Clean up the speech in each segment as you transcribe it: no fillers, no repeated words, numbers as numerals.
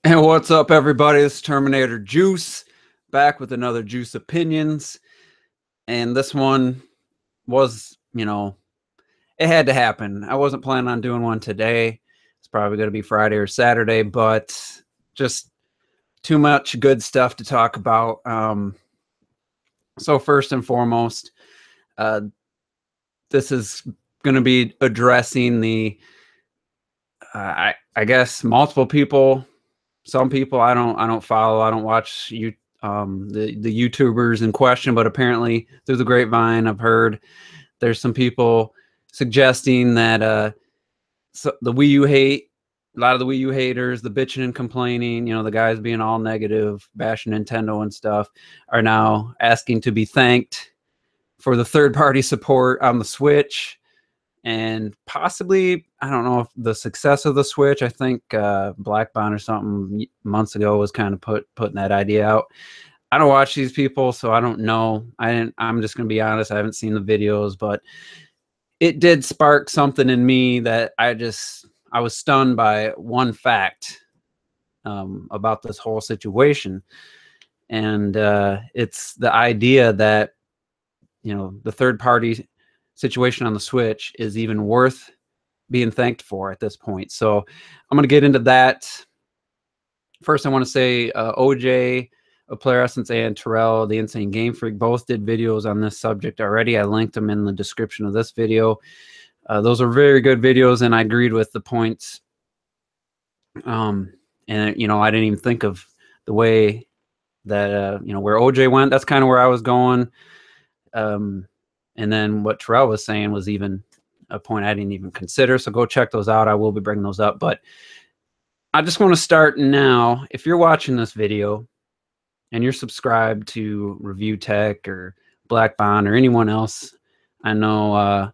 And what's up, everybody? This is Terminator Juice, back with another Juice Opinions. And this one was, it had to happen. I wasn't planning on doing one today. It's probably going to be Friday or Saturday, but just too much good stuff to talk about. So first and foremost, uh, this is going to be addressing I guess multiple people. Some people I don't follow. I don't watch the YouTubers in question, but apparently through the grapevine, I've heard there's some people suggesting that so the Wii U hate, a lot of the Wii U haters, the bitching and complaining, the guys being all negative, bashing Nintendo and stuff, are now asking to be thanked for the third-party support on the Switch. And possibly, I don't know if the success of the Switch. I think Black Bond or something months ago was kind of putting that idea out. I don't watch these people, so I don't know. I'm just gonna be honest. I haven't seen the videos, but it did spark something in me that I was stunned by one fact about this whole situation, and it's the idea that the third party situation on the Switch is even worth being thanked for at this point. So I'm going to get into that. First, I want to say OJ of Player Essence and Terrell, the Insane Game Freak, both did videos on this subject already. I linked them in the description of this video. Those are very good videos, and I agreed with the points. And I didn't even think of the way that where OJ went. That's kind of where I was going. And then what Terrell was saying was even a point I didn't even consider. So go check those out. I will be bringing those up. But I just want to start now. If you're watching this video and you're subscribed to Review Tech or Black Bond or anyone else, I know a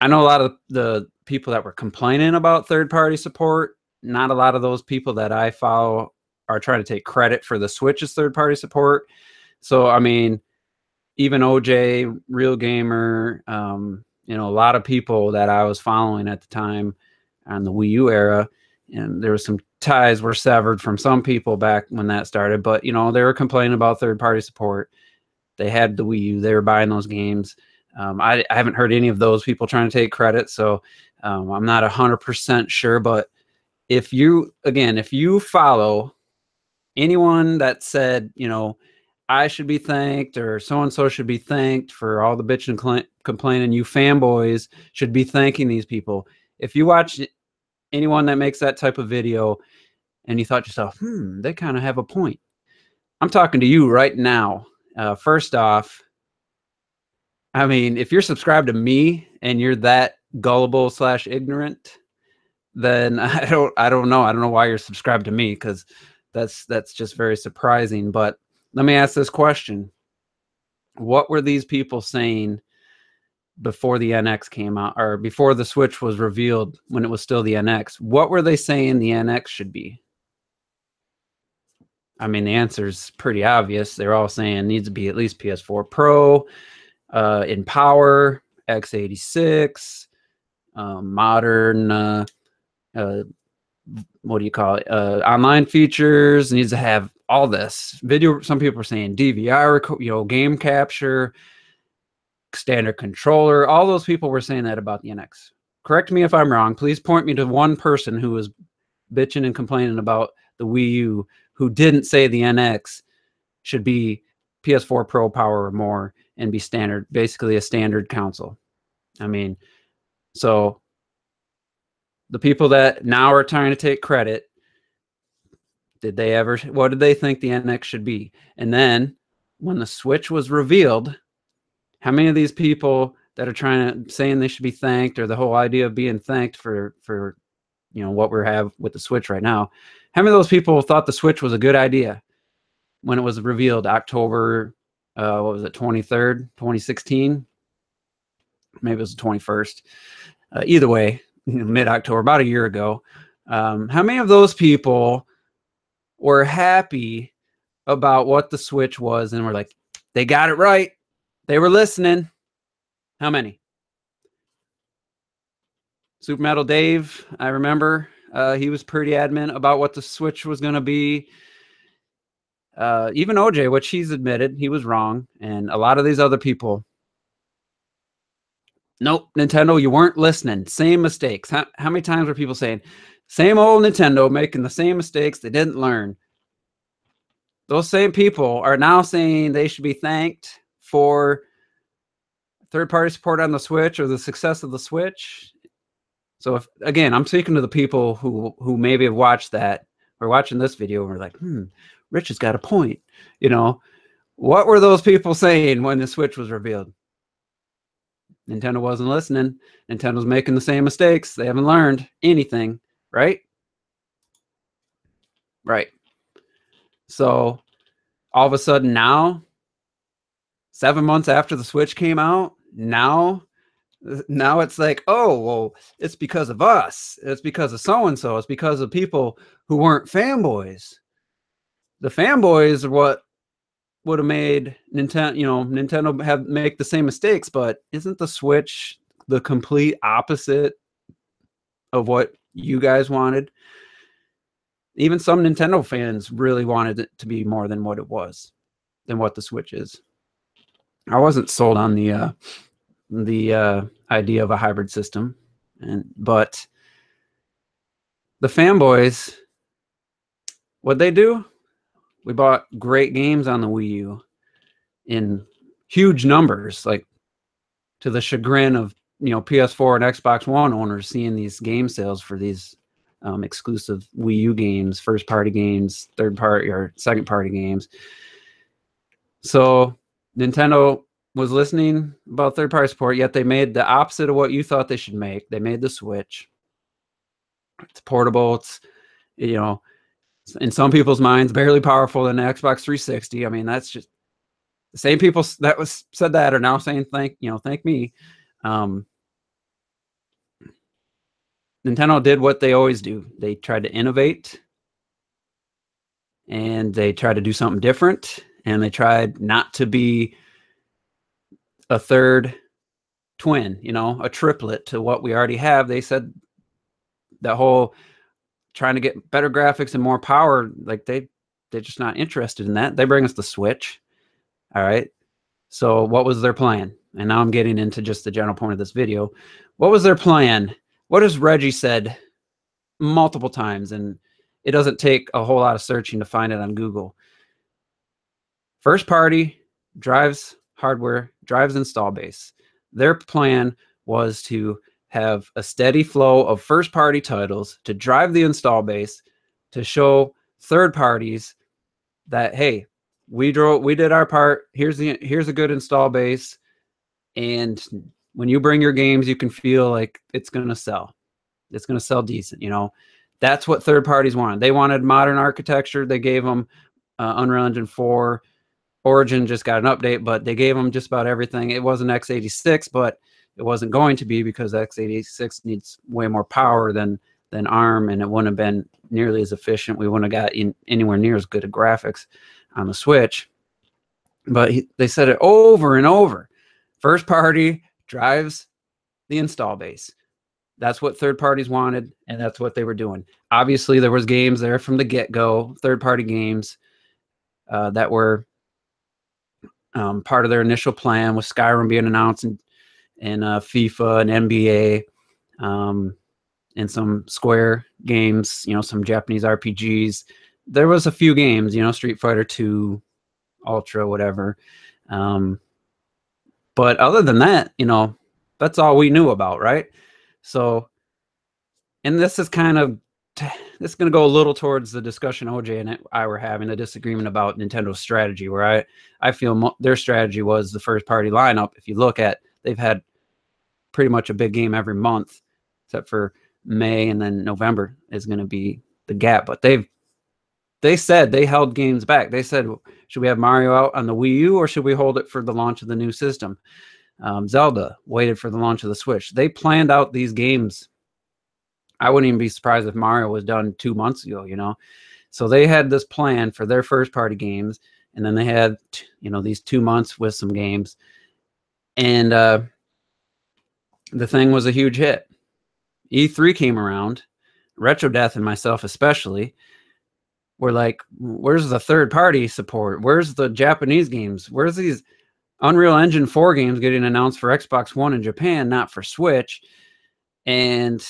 lot of the people that were complaining about third-party support. Not a lot of those people that I follow are trying to take credit for the Switch's third-party support. So, I mean, even OJ, Real Gamer, a lot of people that I was following at the time on the Wii U era, and there was some ties were severed from some people back when that started, but they were complaining about third-party support. They had the Wii U, they were buying those games. I haven't heard any of those people trying to take credit, so I'm not 100% sure. But if you follow anyone that said, I should be thanked or so-and-so should be thanked for all the bitch and complaining, you fanboys should be thanking these people. If you watch anyone that makes that type of video and you thought to yourself, they kind of have a point, I'm talking to you right now. First off, I mean, if you're subscribed to me and you're that gullible / ignorant, then I don't know. I don't know why you're subscribed to me, because that's just very surprising. But let me ask this question. What were these people saying before the NX came out, or before the Switch was revealed when it was still the NX? What were they saying the NX should be? I mean, the answer is pretty obvious. They're all saying it needs to be at least PS4 Pro, in power, x86, modern, what do you call it? Online features. It needs to have all this video. Some people are saying DVR, game capture, standard controller. All those people were saying that about the NX. Correct me if I'm wrong. Please point me to one person who was bitching and complaining about the Wii U who didn't say the NX should be PS4 Pro power or more and be standard, basically a standard console. I mean, so the people that now are trying to take credit, what did they think the NX should be? And then when the Switch was revealed, how many of these people that are saying they should be thanked, or the whole idea of being thanked for what we have with the Switch right now, how many of those people thought the Switch was a good idea when it was revealed October, what was it, 23rd, 2016? Maybe it was the 21st. Either way, mid-October, about a year ago. How many of those people were happy about what the Switch was and were like, they got it right, they were listening? How many? Super Metal Dave, I remember. He was pretty adamant about what the Switch was going to be. Even OJ, which he's admitted he was wrong, and a lot of these other people. Nope, Nintendo, you weren't listening. Same mistakes. How many times were people saying, same old Nintendo making the same mistakes they didn't learn? Those same people are now saying they should be thanked for third-party support on the Switch or the success of the Switch. So if, again, I'm speaking to the people who maybe have watched that or watching this video and we're like, Rich has got a point. You know, what were those people saying when the Switch was revealed? Nintendo wasn't listening. Nintendo's making the same mistakes. They haven't learned anything, right? Right. So all of a sudden now, 7 months after the Switch came out, now it's like, oh, well, it's because of us. It's because of so-and-so. It's because of people who weren't fanboys. The fanboys are what would have made Nintendo make the same mistakes, but isn't the Switch the complete opposite of what you guys wanted? Even some Nintendo fans really wanted it to be more than what it was, than what the Switch is. I wasn't sold on the idea of a hybrid system, but the fanboys, what'd they do? We bought great games on the Wii U in huge numbers, like to the chagrin of PS4 and Xbox One owners seeing these game sales for these exclusive Wii U games, first-party games, third-party or second-party games. So Nintendo was listening about third-party support, yet they made the opposite of what you thought they should make. They made the Switch. It's portable. It's, in some people's minds, barely powerful than the Xbox 360. I mean, that's just the same people that said that are now saying thank me. Nintendo did what they always do. They tried to innovate, and they tried to do something different, and they tried not to be a third twin, a triplet to what we already have. They said that whole trying to get better graphics and more power, like they're just not interested in that. They bring us the Switch. All right. So what was their plan? And now I'm getting into just the general point of this video. What was their plan? What has Reggie said multiple times? And it doesn't take a whole lot of searching to find it on Google. First party drives hardware, drives install base. Their plan was to have a steady flow of first-party titles to drive the install base, to show third parties that, hey, we did our part. Here's a good install base, and when you bring your games, you can feel like it's going to sell. It's going to sell decent. That's what third parties wanted. They wanted modern architecture. They gave them Unreal Engine 4. Origin just got an update, but they gave them just about everything. It wasn't x86, but it wasn't going to be because x86 needs way more power than ARM, and it wouldn't have been nearly as efficient. We wouldn't have got anywhere near as good of graphics on the Switch. But they said it over and over. First party drives the install base. That's what third parties wanted, and that's what they were doing. Obviously, there was games there from the get-go, third-party games that were part of their initial plan, with Skyrim being announced and FIFA and NBA, and some Square games, some Japanese RPGs. There was a few games, Street Fighter 2, Ultra, whatever. But other than that, that's all we knew about, right? So, and this is kind of, this is going to go a little towards the discussion OJ and I were having, a disagreement about Nintendo's strategy, where I feel their strategy was the first party lineup. If you look at, they've had pretty much a big game every month, except for May, and then November is going to be the gap. But they said they held games back. They said, should we have Mario out on the Wii U, or should we hold it for the launch of the new system? Zelda waited for the launch of the Switch. They planned out these games. I wouldn't even be surprised if Mario was done 2 months ago, So they had this plan for their first party games, and then they had, these 2 months with some games. And the thing was a huge hit. E3 came around. RetroDeath and myself especially were like, where's the third-party support? Where's the Japanese games? Where's these Unreal Engine 4 games getting announced for Xbox One in Japan, not for Switch? And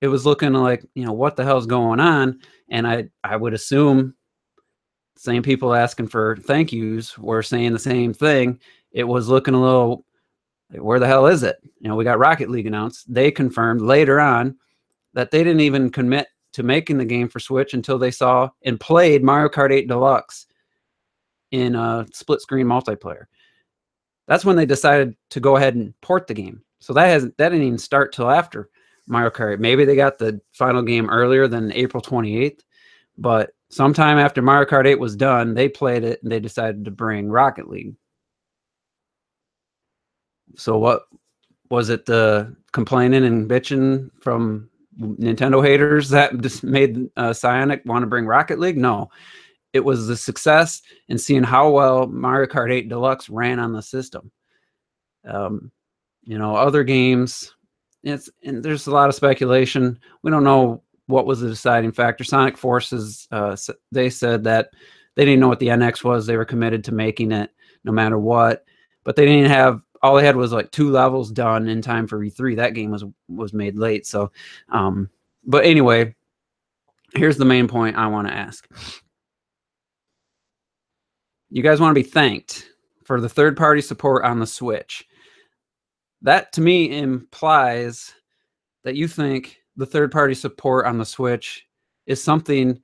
it was looking like, what the hell's going on? And I would assume same people asking for thank yous were saying the same thing. It was looking a little, where the hell is it? We got Rocket League announced. They confirmed later on that they didn't even commit to making the game for Switch until they saw and played Mario Kart 8 Deluxe in a split screen multiplayer. That's when they decided to go ahead and port the game. So that didn't even start till after Mario Kart. Maybe they got the final game earlier than April 28th, but sometime after Mario Kart 8 was done, they played it and they decided to bring Rocket League. So what was it, the complaining and bitching from Nintendo haters that just made Psionic want to bring Rocket League? No, it was the success and seeing how well Mario Kart 8 Deluxe ran on the system. Other games, and there's a lot of speculation. We don't know what was the deciding factor. Sonic Forces, they said that they didn't know what the NX was. They were committed to making it no matter what, but they didn't have, all they had was like 2 levels done in time for E3. That game was made late. So, but anyway, here's the main point I want to ask. You guys want to be thanked for the third-party support on the Switch. That to me implies that you think the third-party support on the Switch is something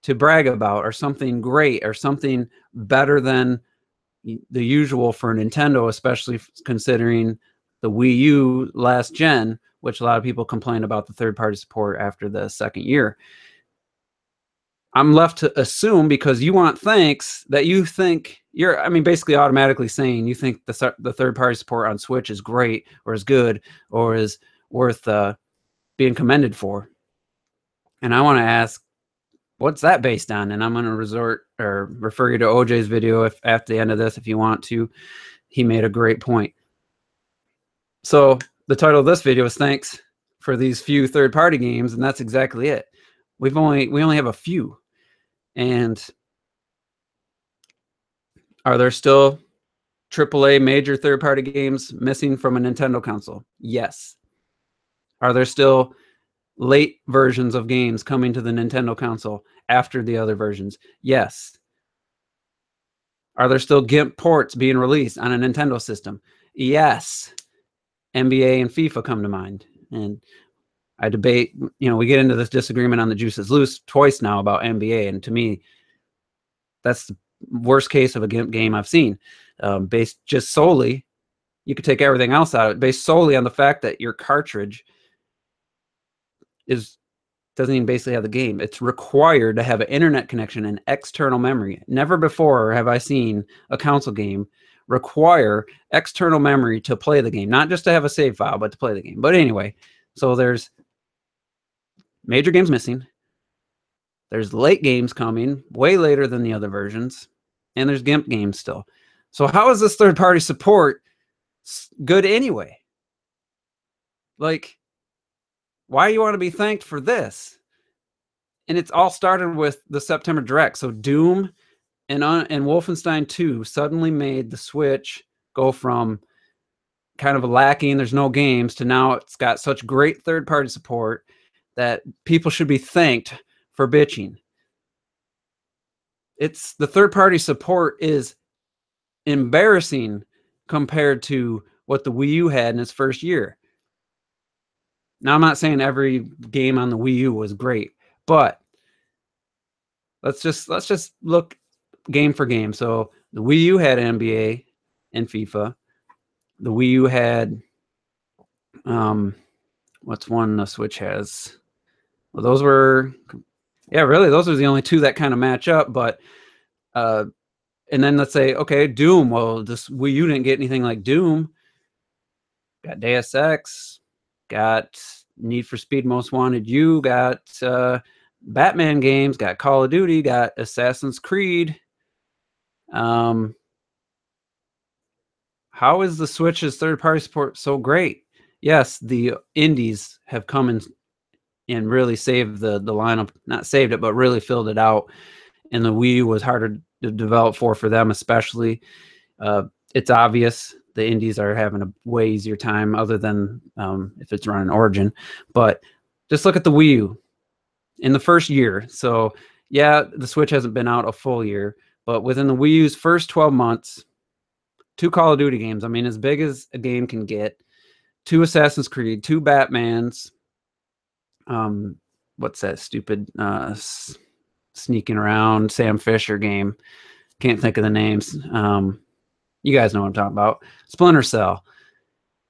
to brag about, or something great, or something better than the usual for Nintendo, especially considering the Wii U last gen, which a lot of people complained about the third-party support after the second year. I'm left to assume, because you want thanks, that you think you're, basically automatically saying you think the third-party support on Switch is great, or is good, or is worth being commended for. And I want to ask, what's that based on? And I'm going to refer you to OJ's video at the end of this if you want to. He made a great point. So the title of this video is thanks for these few third-party games, and that's exactly it. We only have a few. And are there still AAA major third-party games missing from a Nintendo console? Yes. Are there still late versions of games coming to the Nintendo console after the other versions? Yes. Are there still GIMP ports being released on a Nintendo system? Yes. NBA and FIFA come to mind. And I debate, we get into this disagreement on the Juices Loose twice now about NBA, and to me, that's the worst case of a GIMP game I've seen. Based just solely, you could take everything else out of it, based solely on the fact that your cartridge doesn't even basically have the game. It's required to have an internet connection and external memory. Never before have I seen a console game require external memory to play the game, not just to have a save file, but to play the game. But anyway, so there's major games missing. There's late games coming, way later than the other versions, and there's GIMP games still. So how is this third-party support good anyway? Like, why do you want to be thanked for this? And it's all started with the September Direct. So Doom and Wolfenstein 2 suddenly made the Switch go from kind of lacking, there's no games, to now it's got such great third-party support that people should be thanked for bitching. It's the third-party support is embarrassing compared to what the Wii U had in its first year. Now, I'm not saying every game on the Wii U was great, but let's just look game for game. So the Wii U had NBA and FIFA. The Wii U had what's one the Switch has? Well, those were, yeah, really, those are the only two that kind of match up. But and then let's say, okay, Doom. Well, this Wii U didn't get anything like Doom. Got Deus Ex, got Need for Speed Most Wanted U, got Batman games, got Call of Duty, got Assassin's Creed. How is the Switch's third-party support so great? Yes, the indies have come and really saved the lineup. Not saved it, but really filled it out. And the Wii U was harder to develop for them, especially. It's obvious the indies are having a way easier time, other than if it's running Origin. But just look at the Wii U in the first year. So yeah, the Switch hasn't been out a full year, but within the Wii U's first 12 months, 2 Call of Duty games. I mean, as big as a game can get. 2 Assassin's Creed, 2 Batmans. What's that stupid sneaking around Sam Fisher game? Can't think of the names. You guys know what I'm talking about. Splinter Cell.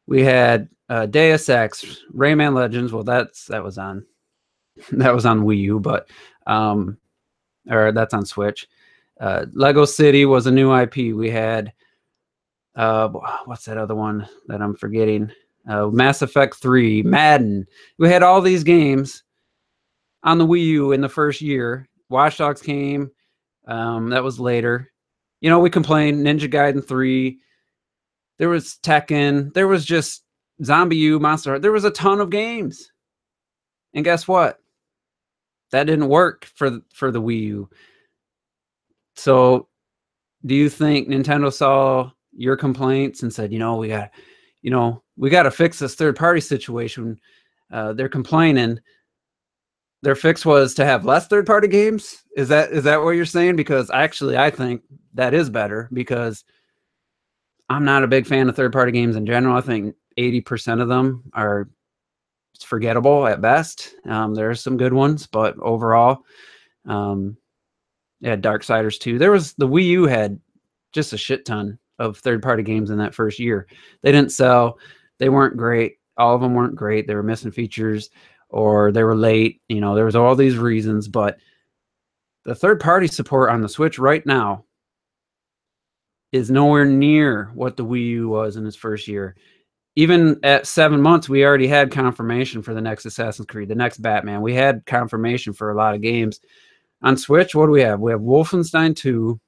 We had Deus Ex, Rayman Legends. Well, that was on Wii U, but or that's on Switch. Lego City was a new IP. We had what's that other one that I'm forgetting? Mass Effect 3, Madden. We had all these games on the Wii U in the first year. Watch Dogs came. That was later. You know, we complained. Ninja Gaiden 3. There was Tekken. There was just Zombie U, Monster Hunter. There was a ton of games. And guess what? That didn't work for the Wii U. So do you think Nintendo saw your complaints and said, we got to fix this third-party situation? They're complaining. Their fix was to have less third-party games? Is that what you're saying? Because actually, I think that is better, because I'm not a big fan of third-party games in general. I think 80% of them are forgettable at best. There are some good ones, but overall, Darksiders 2. The Wii U had just a shit ton of third-party games in that first year. They didn't sell. They weren't great. All of them weren't great. They were missing features, or they were late. There was all these reasons, but the third-party support on the Switch right now is nowhere near what the Wii U was in its first year. Even at 7 months, we already had confirmation for the next Assassin's Creed, the next Batman. We had confirmation for a lot of games. On Switch, what do we have? We have Wolfenstein 2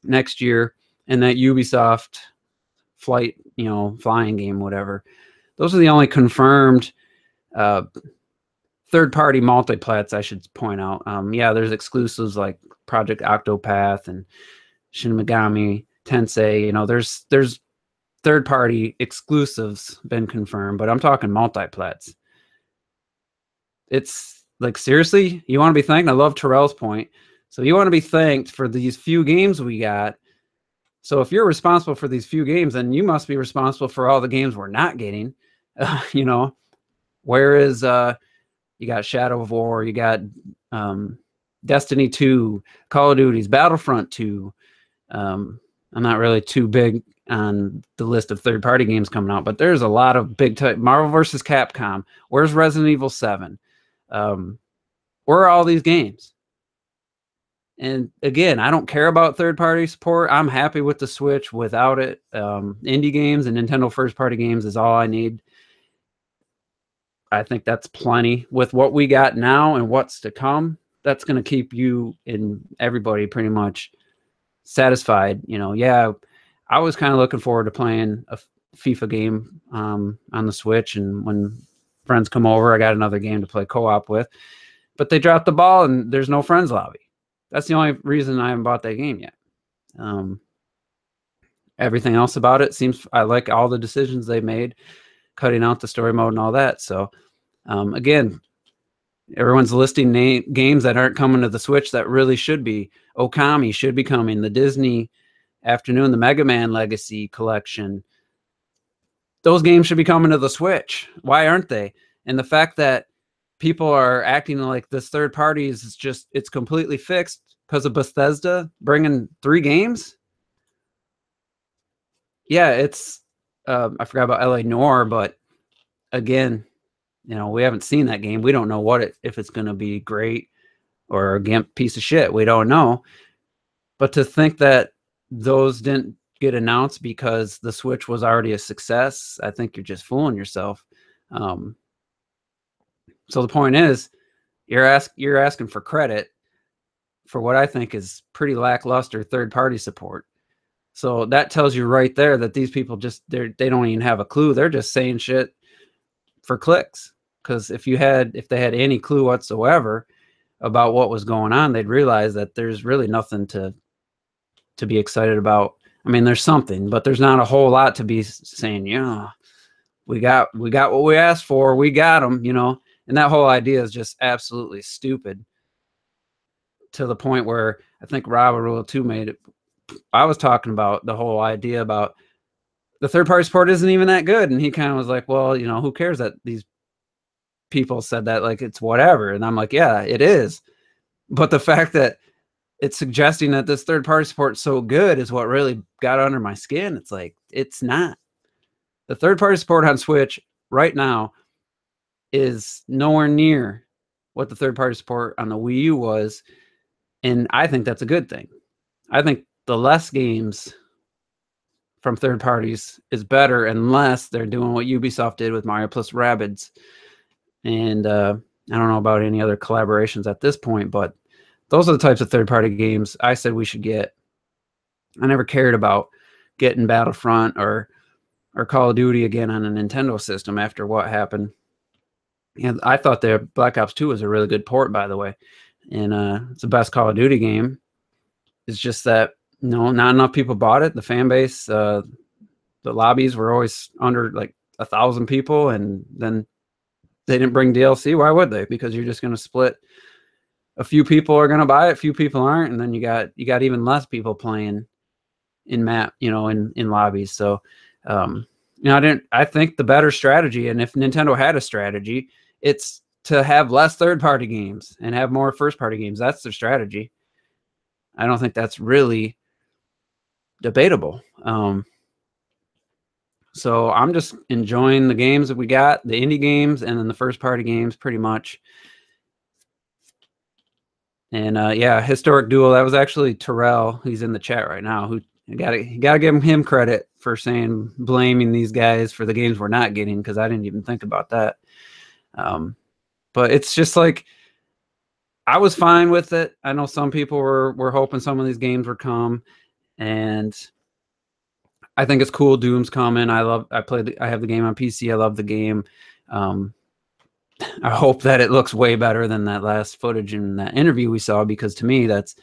next year, and that Ubisoft flying game, whatever. Those are the only confirmed third-party multiplats, I should point out. There's exclusives like Project Octopath and Shin Megami Tensei. There's third-party exclusives been confirmed, but I'm talking multiplats. It's like, seriously, you want to be thanked? I love Terrell's point. So you want to be thanked for these few games we got. So if you're responsible for these few games, then you must be responsible for all the games we're not getting. Whereas you got Shadow of War, you got Destiny 2, Call of Duty's Battlefront 2. I'm not really too big on the list of third-party games coming out, but there's a lot of big Marvel vs. Capcom. Where's Resident Evil 7? Where are all these games? And again, I don't care about third-party support. I'm happy with the Switch without it. Indie games and Nintendo first-party games is all I need. I think that's plenty. With what we got now and what's to come, that's going to keep you and everybody pretty much satisfied. I was kind of looking forward to playing a FIFA game on the Switch, and when friends come over, I got another game to play co-op with. But they dropped the ball, and there's no friends lobby. That's the only reason I haven't bought that game yet. Everything else about it seems, I like all the decisions they made, cutting out the story mode and all that. So again, everyone's listing games that aren't coming to the Switch that really should be. Okami should be coming. The Disney Afternoon, the Mega Man Legacy Collection. Those games should be coming to the Switch. Why aren't they? And the fact that people are acting like this third party is just, it's completely fixed because of Bethesda bringing 3 games. Yeah, it's, I forgot about LA Noire, but again, we haven't seen that game. We don't know if it's going to be great or a GIMP piece of shit. We don't know. But to think that those didn't get announced because the Switch was already a success, I think you're just fooling yourself. So the point is, you're asking for credit for what I think is pretty lackluster third-party support. So that tells you right there that these people they don't even have a clue. They're just saying shit for clicks. because if they had any clue whatsoever about what was going on, they'd realize that there's really nothing to be excited about. I mean, there's something, but there's not a whole lot to be saying, yeah, we got what we asked for, we got them, you know. And that whole idea is just absolutely stupid, to the point where I think Rob Rule 2 made it. I was talking about the whole idea about the third-party support isn't even that good, and he kind of was like, well, you know, who cares that these people said that, like, it's whatever. And I'm like, yeah, it is. But the fact that it's suggesting that this third-party support is so good is what really got under my skin. It's like, it's not. The third-party support on Switch right now is nowhere near what the third-party support on the Wii U was, and I think that's a good thing. I think the less games from third parties is better, unless they're doing what Ubisoft did with Mario plus Rabbids. And I don't know about any other collaborations at this point, but those are the types of third-party games I said we should get. I never cared about getting Battlefront or Call of Duty again on a Nintendo system after what happened. And I thought the Black Ops 2 was a really good port, by the way. And it's the best Call of Duty game. It's just that, no, not enough people bought it. The fan base, the lobbies were always under like 1,000 people, and then they didn't bring DLC. Why would they? Because you're just going to split. A few people are going to buy it, a few people aren't, and then you got even less people playing in map, you know, in lobbies. So, you know, I think the better strategy, and if Nintendo had a strategy, it's to have less third-party games and have more first-party games. That's their strategy. I don't think that's really debatable. So I'm just enjoying the games that we got, the indie games, and then the first-party games, pretty much. And yeah, Historic Duel. That was actually Terrell. He's in the chat right now. Who you gotta give him credit for saying, blaming these guys for the games we're not getting, because I didn't even think about that. But it's just like, I was fine with it. I know some people were hoping some of these games would come, and I think it's cool. Doom's coming. I have the game on PC. I love the game. I hope that it looks way better than that last footage in that interview we saw, because to me that's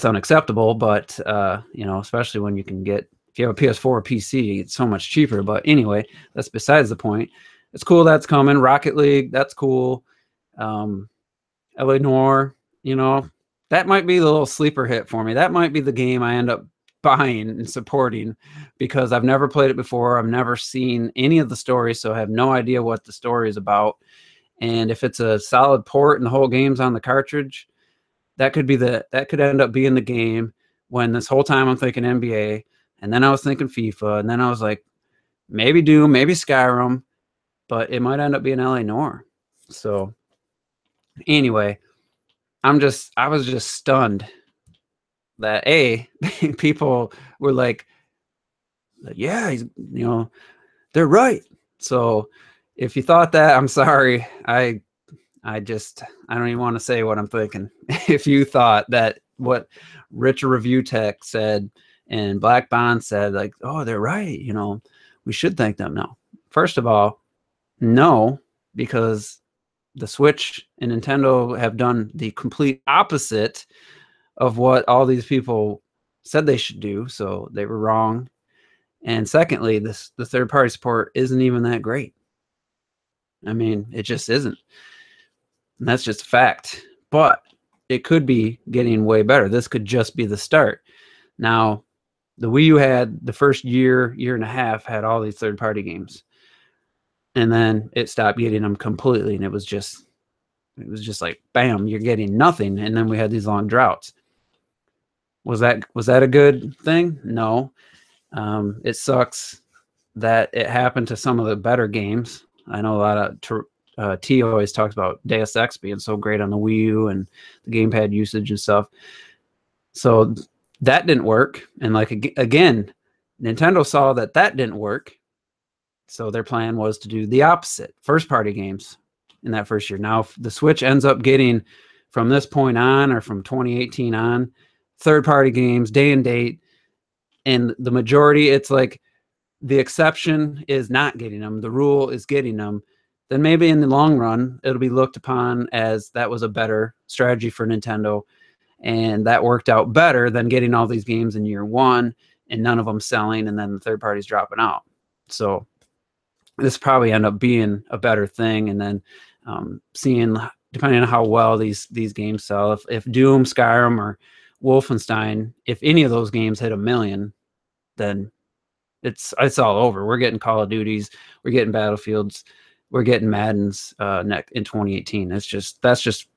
unacceptable. But you know, especially when you can get, if you have a PS4 or PC, it's so much cheaper. But anyway, that's besides the point. It's cool that's coming. Rocket League, that's cool. LA Noire, you know, that might be the little sleeper hit for me. That might be the game I end up buying and supporting, because I've never played it before. I've never seen any of the stories, so I have no idea what the story is about. And if it's a solid port and the whole game's on the cartridge, that could end up being the game. When this whole time I'm thinking NBA, and then I was thinking FIFA, and then I was like, maybe Doom, maybe Skyrim, but it might end up being LA Noire. So anyway, I was just stunned that people were like, yeah, he's, you know, they're right. So if you thought that, I'm sorry. I don't even want to say what I'm thinking. If you thought that what Rich Review Tech said and Black Bond said, like, oh, they're right, you know, we should thank them. No. First of all, no, because the Switch and Nintendo have done the complete opposite of what all these people said they should do. So they were wrong. And secondly, the third-party support isn't even that great. I mean, it just isn't. And that's just a fact. But it could be getting way better. This could just be the start. Now, the Wii U had the first year and a half had all these third-party games. And then it stopped getting them completely. And it was just like, bam, you're getting nothing. And then we had these long droughts. Was that a good thing? No. It sucks that it happened to some of the better games. I know a lot of T always talks about Deus Ex being so great on the Wii U and the gamepad usage and stuff. So that didn't work. And like, again, Nintendo saw that didn't work. So their plan was to do the opposite, first-party games in that first year. Now, if the Switch ends up getting, from this point on, or from 2018 on, third-party games, day and date, and the majority, it's like the exception is not getting them. The rule is getting them. then maybe in the long run, it'll be looked upon as that was a better strategy for Nintendo. And that worked out better than getting all these games in year one and none of them selling, and then the third party's dropping out. So this probably end up being a better thing. And then seeing, depending on how well these games sell, if Doom, Skyrim, or Wolfenstein, if any of those games hit 1 million, then it's all over. We're getting Call of Duties, we're getting Battlefields, we're getting Maddens in 2018. That's just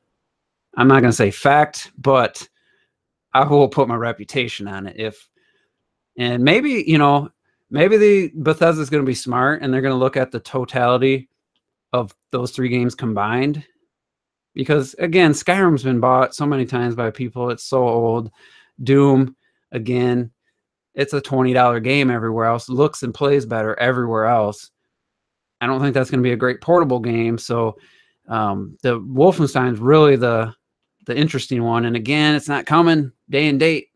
I'm not gonna say fact, but I will put my reputation on it. And maybe the Bethesda's gonna be smart and they're gonna look at the totality of those 3 games combined. Because again, Skyrim's been bought so many times by people. It's so old. Doom, again, it's a $20 game everywhere else. Looks and plays better everywhere else. I don't think that's going to be a great portable game. So the Wolfenstein's really the interesting one. And again, it's not coming day and date.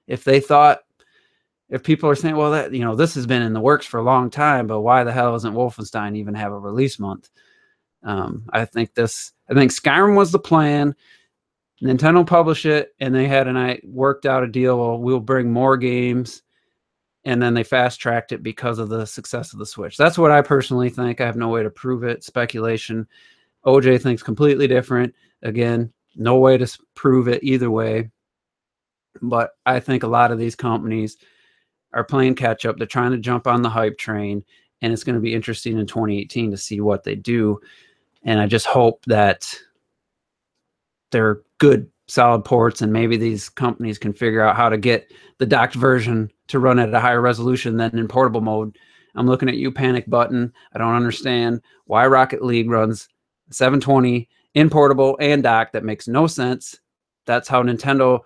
If people are saying, well, that this has been in the works for a long time, but why the hell doesn't Wolfenstein even have a release month? I think Skyrim was the plan. Nintendo published it, and they worked out a deal. Well, we'll bring more games, and then they fast-tracked it because of the success of the Switch. That's what I personally think. I have no way to prove it. Speculation. OJ thinks completely different. Again, no way to prove it either way. But I think a lot of these companies are playing catch-up. They're trying to jump on the hype train, and it's going to be interesting in 2018 to see what they do. And I just hope that they're good, solid ports, and maybe these companies can figure out how to get the docked version to run at a higher resolution than in portable mode. I'm looking at you, Panic Button. I don't understand why Rocket League runs 720 in portable and docked. That makes no sense. That's how Nintendo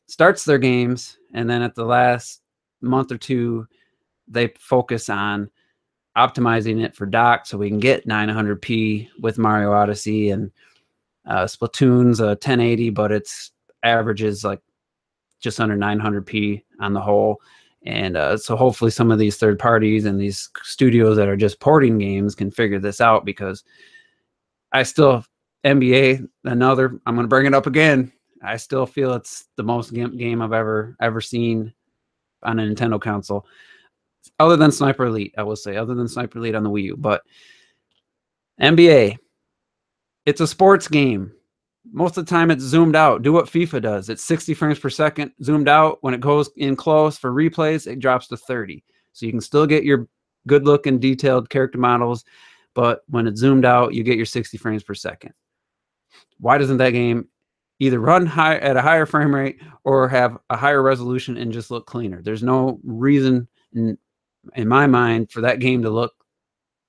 starts their games, and then at the last month or two, they focus on optimizing it for dock so we can get 900p with Mario Odyssey, and Splatoon's 1080, but its averages like just under 900p on the whole. And so hopefully some of these third parties and these studios that are just porting games can figure this out, because I still, NBA, I'm going to bring it up again. I still feel it's the most game I've ever seen on a Nintendo console, other than Sniper Elite. I will say, other than Sniper Elite on the Wii U. But NBA, it's a sports game. Most of the time it's zoomed out. Do what FIFA does. It's 60 frames per second, zoomed out. When it goes in close for replays, it drops to 30. So you can still get your good-looking, detailed character models, but when it's zoomed out, you get your 60 frames per second. Why doesn't that game either run at a higher frame rate or have a higher resolution and just look cleaner? There's no reason in my mind for that game to look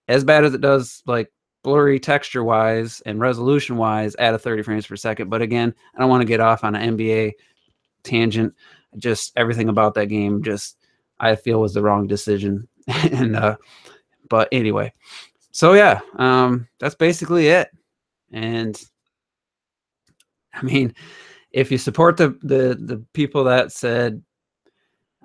as bad as it does, like blurry texture wise and resolution wise, at a 30 frames per second. But again, I don't want to get off on an NBA tangent. Just everything about that game I feel was the wrong decision. And but anyway, so yeah, that's basically it. And I mean, if you support the people that said,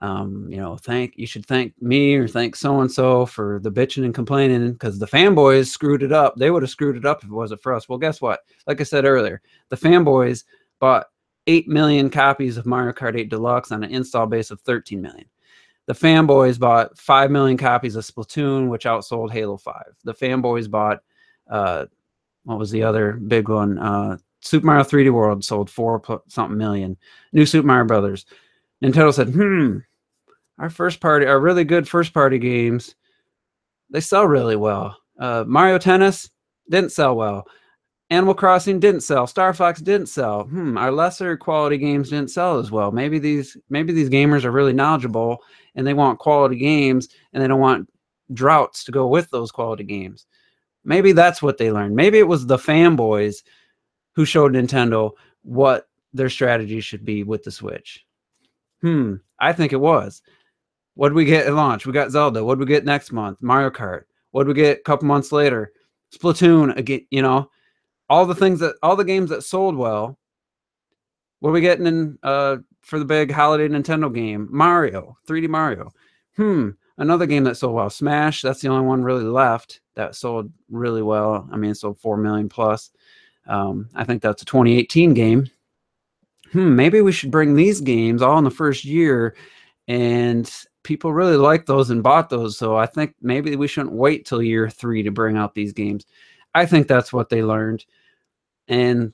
you should thank me or thank so-and-so for the bitching and complaining, because the fanboys screwed it up. They would have screwed it up if it wasn't for us. Well, guess what? Like I said earlier, the fanboys bought 8 million copies of Mario Kart 8 Deluxe on an install base of 13 million. The fanboys bought 5 million copies of Splatoon, which outsold Halo 5. The fanboys bought, what was the other big one? Super Mario 3D World sold 4-something million. New Super Mario Brothers. Nintendo said, our really good first-party games, they sell really well. Mario Tennis didn't sell well. Animal Crossing didn't sell. Star Fox didn't sell. Our lesser quality games didn't sell as well. Maybe these gamers are really knowledgeable and they want quality games and they don't want droughts to go with those quality games. Maybe that's what they learned. Maybe it was the fanboys who showed Nintendo what their strategy should be with the Switch. I think it was. What did we get at launch? We got Zelda. What did we get next month? Mario Kart. What did we get a couple months later? Splatoon. Again, all the games that sold well. What are we getting in for the big holiday Nintendo game? Mario, 3D Mario. another game that sold well. Smash, that's the only one really left that sold really well. I mean, it sold 4 million plus. I think that's a 2018 game. Maybe we should bring these games all in the first year, and people really like those and bought those. So I think maybe we shouldn't wait till year 3 to bring out these games. I think that's what they learned. And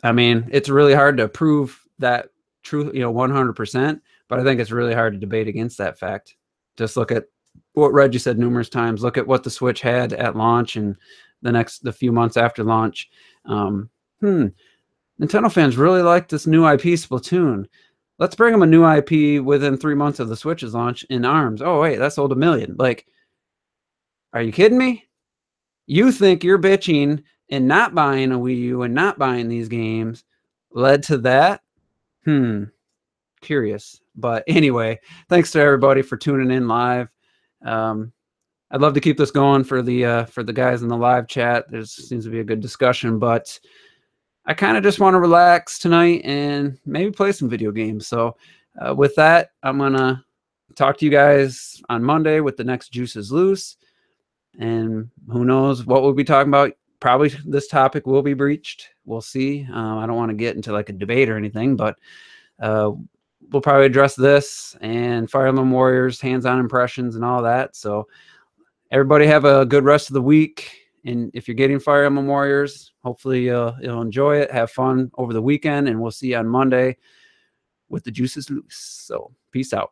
I mean, it's really hard to prove that true, 100%, but I think it's really hard to debate against that fact. Just look at what Reggie said numerous times. Look at what the Switch had at launch and the few months after launch. Nintendo fans really like this new IP, Splatoon. Let's bring them a new IP within 3 months of the Switch's launch in ARMS. Oh, wait, that sold 1 million. Like, are you kidding me? You think you're bitching and not buying a Wii U and not buying these games led to that? Curious. But anyway, thanks to everybody for tuning in live. I'd love to keep this going for the guys in the live chat. There seems to be a good discussion, but I kind of just want to relax tonight and maybe play some video games. So with that, I'm going to talk to you guys on Monday with the next Juices Loose. And who knows what we'll be talking about. Probably this topic will be breached. We'll see. I don't want to get into like a debate or anything, but we'll probably address this and Fire Emblem Warriors, hands-on impressions and all that. So everybody have a good rest of the week. And if you're getting Fire Emblem Warriors, hopefully you'll enjoy it, have fun over the weekend, and we'll see you on Monday with the Juices Loose. So peace out.